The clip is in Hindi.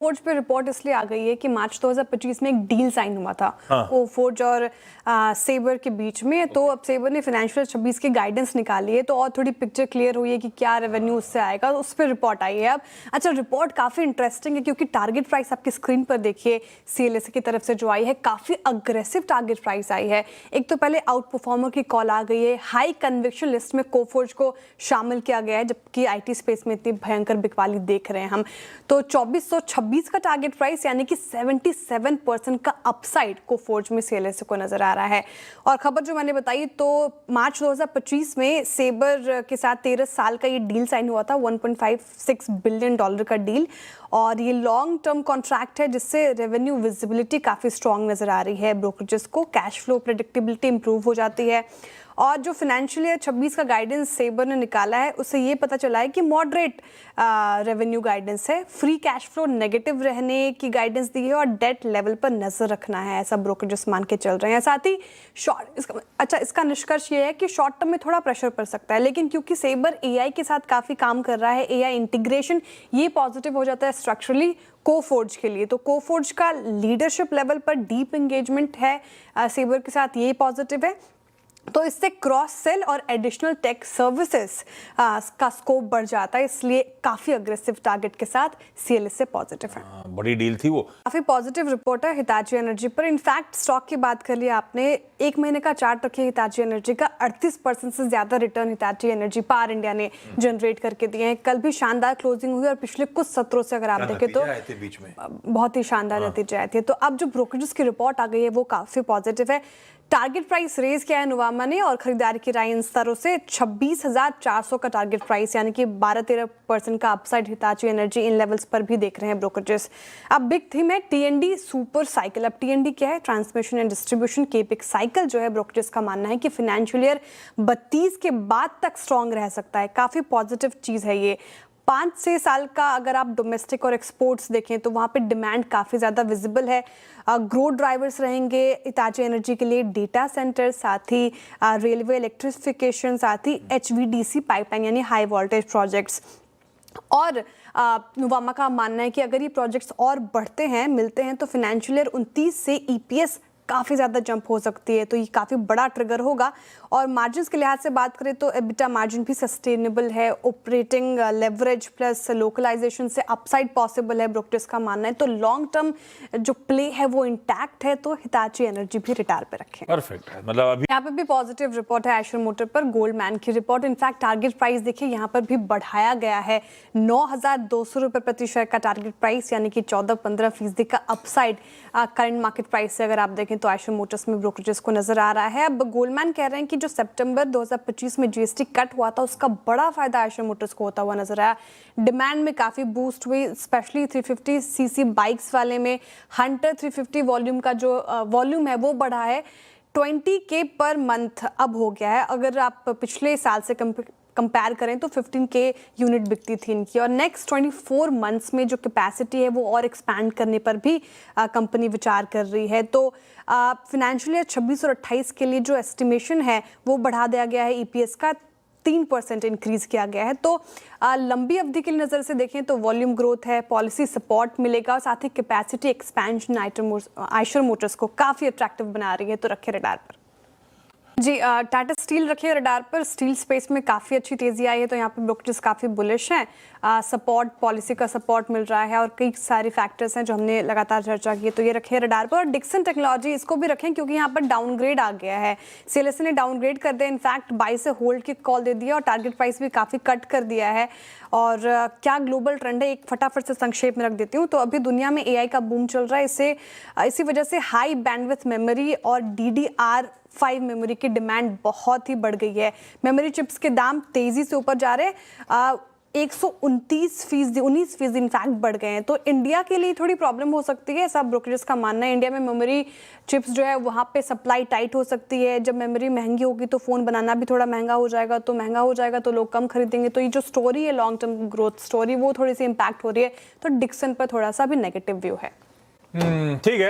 कोफोर्ज पे रिपोर्ट इसलिए आ गई है कि मार्च 2025 में एक डील साइन हुआ था कोफोर्ज और सेबर के बीच में। तो अब सेबर ने फाइनेंशियल 26 की गाइडेंस निकाली है, तो और थोड़ी पिक्चर क्लियर हुई है कि क्या रेवेन्यू उससे आएगा, उस पर रिपोर्ट आई है अब। अच्छा, रिपोर्ट काफ़ी इंटरेस्टिंग है क्योंकि टारगेट प्राइस आपकी स्क्रीन पर देखिए सीएलएसए की तरफ से जो आई है, काफ़ी अग्रेसिव टारगेट प्राइस आई है। एक तो पहले आउट परफॉर्मर की कॉल आ गई है, हाई कन्विक्शन लिस्ट में कोफोर्ज को शामिल किया गया है, जबकि आईटी स्पेस में इतनी भयंकर बिकवाली देख रहे हैं हम। तो 2426 का टारगेट प्राइस यानी कि 77% का अपसाइड कोफोर्ज में सीएलएसए को नजर आ रहा है। और खबर जो मैंने बताई, तो मार्च 2025 में सेबर के साथ 13 साल का ये डील साइन हुआ था, $1.56 बिलियन का डील। और ये लॉन्ग टर्म कॉन्ट्रैक्ट है जिससे रेवेन्यू विजिबिलिटी काफ़ी स्ट्रॉन्ग नजर आ रही है ब्रोकरेजेस को, कैश फ्लो प्रेडिक्टेबिलिटी इंप्रूव हो जाती है। और जो फाइनेंशियल ईयर 26 का गाइडेंस सेबर ने निकाला है, उससे ये पता चला है कि मॉडरेट रेवेन्यू गाइडेंस है, फ्री कैश फ्लो नेगेटिव रहने की गाइडेंस दी है और डेट लेवल पर नजर रखना है, ऐसा ब्रोकरेजेस मान के चल रहे हैं। साथ ही इसका निष्कर्ष ये है कि शॉर्ट टर्म में थोड़ा प्रेशर पड़ सकता है, लेकिन क्योंकि सेबर एआई के साथ काफ़ी काम कर रहा है, एआई इंटीग्रेशन, ये पॉजिटिव हो जाता है स्ट्रक्चरली कोफोर्ज के लिए। तो कोफोर्ज का लीडरशिप लेवल पर डीप एंगेजमेंट है सेबर के साथ, ये पॉजिटिव है। तो इससे क्रॉस सेल और एडिशनल टेक सर्विसेज का स्कोप बढ़ जाता है, इसलिए काफी अग्रेसिव टारगेट के साथ सीएलएसए पॉजिटिव है। बड़ी डील थी वो। काफी पॉजिटिव रिपोर्ट है हिताची एनर्जी पर। इनफैक्ट स्टॉक की बात कर लिया आपने, एक महीने का चार्ट रखिए हिताची एनर्जी का, 38% से ज्यादा रिटर्न हिताची एनर्जी पार इंडिया ने जनरेट करके दिए हैं। कल भी शानदार क्लोजिंग हुई और पिछले कुछ सत्रों से अगर आप देखें तो बीच में बहुत ही शानदार नतीजे आए थे। तो अब जो ब्रोकरेजेस की रिपोर्ट आ गई है वो काफी पॉजिटिव है। टारगेट प्राइस रेज किया है नुवामा ने और खरीदारी की राय इन स्तरों से 26,400 का टारगेट प्राइस यानी कि 12-13% का upside Hitachi energy in levels पर भी देख रहे हैं ब्रोकरेजेस। अब बिग थीम है टीएनडी सुपर साइकिल। अब टीएनडी क्या है? Transmission and distribution capex cycle जो है, ब्रोकरेजेस का मानना है कि फाइनेंशियल ईयर 32 के बाद तक स्ट्रॉन्ग रह सकता है। काफी पॉजिटिव चीज है ये। 5-6 साल का अगर आप डोमेस्टिक और एक्सपोर्ट्स देखें तो वहाँ पे डिमांड काफ़ी ज़्यादा विजिबल है। ग्रोथ ड्राइवर्स रहेंगे हिताची एनर्जी के लिए डेटा सेंटर, साथ ही रेलवे इलेक्ट्रिफिकेशन, साथ ही एचवीडीसी पाइपलाइन यानी हाई वोल्टेज प्रोजेक्ट्स। और नुवामा का मानना है कि अगर ये प्रोजेक्ट्स और बढ़ते हैं, मिलते हैं, तो फाइनेंशियल ईयर 29 से ईपीएस काफ़ी ज़्यादा जंप हो सकती है, तो ये काफ़ी बड़ा ट्रिगर होगा। और मार्जिन्स के लिहाज से बात करें तो एबिटा मार्जिन भी सस्टेनेबल है, ऑपरेटिंग लेवरेज प्लस लोकलाइजेशन से अपसाइड पॉसिबल है, ब्रोकरेज का मानना है। तो लॉन्ग टर्म जो प्ले है वो इंटैक्ट है, तो हिताची एनर्जी भी रिटायर पे रखें। परफेक्ट है, मतलब अभी यहाँ पे भी पॉजिटिव रिपोर्ट है आयशर मोटर पर, गोल्डमैन की रिपोर्ट। इनफैक्ट टारगेट प्राइस देखिए यहाँ पर भी बढ़ाया गया है, 9,200 रुपये प्रति शेयर का टारगेट प्राइस यानी कि 14-15% का अपसाइड करंट मार्केट प्राइस से अगर आप देखें तो आयशर मोटर्स में ब्रोकरेजेस को नजर आ रहा है। अब गोल्डमैन कह रहे हैं कि जो सितंबर 2025 में जीएसटी कट हुआ था उसका बड़ा फायदा आयशर मोटर्स को होता हुआ नजर आया। डिमांड में काफी बूस्ट हुई, स्पेशली 350 सीसी बाइक्स वाले में। हंटर 350 वॉल्यूम का जो वॉल्यूम है वो बढ़ा है, 20K पर मंथ अब हो गया है। अगर आप पिछले साल से कंपेयर करें तो 15K यूनिट बिकती थी इनकी। और नेक्स्ट 24 मंथ्स में जो कैपेसिटी है वो और एक्सपैंड करने पर भी कंपनी विचार कर रही है। तो फाइनेंशियल ईयर 26 और 28 के लिए जो एस्टिमेशन है वो बढ़ा दिया गया है, ईपीएस का 3% इंक्रीज किया गया है। तो लंबी अवधि की नज़र से देखें तो वॉल्यूम ग्रोथ है, पॉलिसी सपोर्ट मिलेगा, और साथ ही कैपेसिटी एक्सपेंशन आयशर मोटर्स को काफ़ी अट्रैक्टिव बना रही है, तो रखे रडार पर। जी, टाटा स्टील रखिए रडार पर। स्टील स्पेस में काफ़ी अच्छी तेज़ी आई है, तो यहाँ पे ब्रोकरेजेस काफ़ी बुलिश हैं। सपोर्ट, पॉलिसी का सपोर्ट मिल रहा है और कई सारे फैक्टर्स हैं जो हमने लगातार चर्चा की है, तो ये रखिए रडार पर। और डिक्सन टेक्नोलॉजी, इसको भी रखें क्योंकि यहाँ पर डाउनग्रेड आ गया है, सीएलएसए ने डाउनग्रेड कर दिया, इनफैक्ट बाई से होल्ड की कॉल दे दिया और टारगेट प्राइस भी काफ़ी कट कर दिया है। और क्या ग्लोबल ट्रेंड है, एक फटाफट से संक्षेप में रख देती हूँ। तो अभी दुनिया में एआई का बूम चल रहा है, इसी वजह से हाई बैंडविड्थ मेमोरी और DDR5 मेमोरी की डिमांड बहुत ही बढ़ गई है। मेमोरी चिप्स के दाम तेजी से ऊपर जा रहे हैं, 19% इनफैक्ट बढ़ गए हैं। तो इंडिया के लिए थोड़ी प्रॉब्लम हो सकती है, सब ब्रोकरेज का मानना है। इंडिया में मेमोरी चिप्स जो है वहाँ पे सप्लाई टाइट हो सकती है। जब मेमोरी महंगी होगी तो फ़ोन बनाना भी थोड़ा महंगा हो जाएगा, तो लोग कम खरीदेंगे। तो ये जो स्टोरी है लॉन्ग टर्म ग्रोथ स्टोरी, वो थोड़ी सी इम्पैक्ट हो रही है। तो डिक्सन पर थोड़ा सा भी नेगेटिव व्यू है। ठीक है।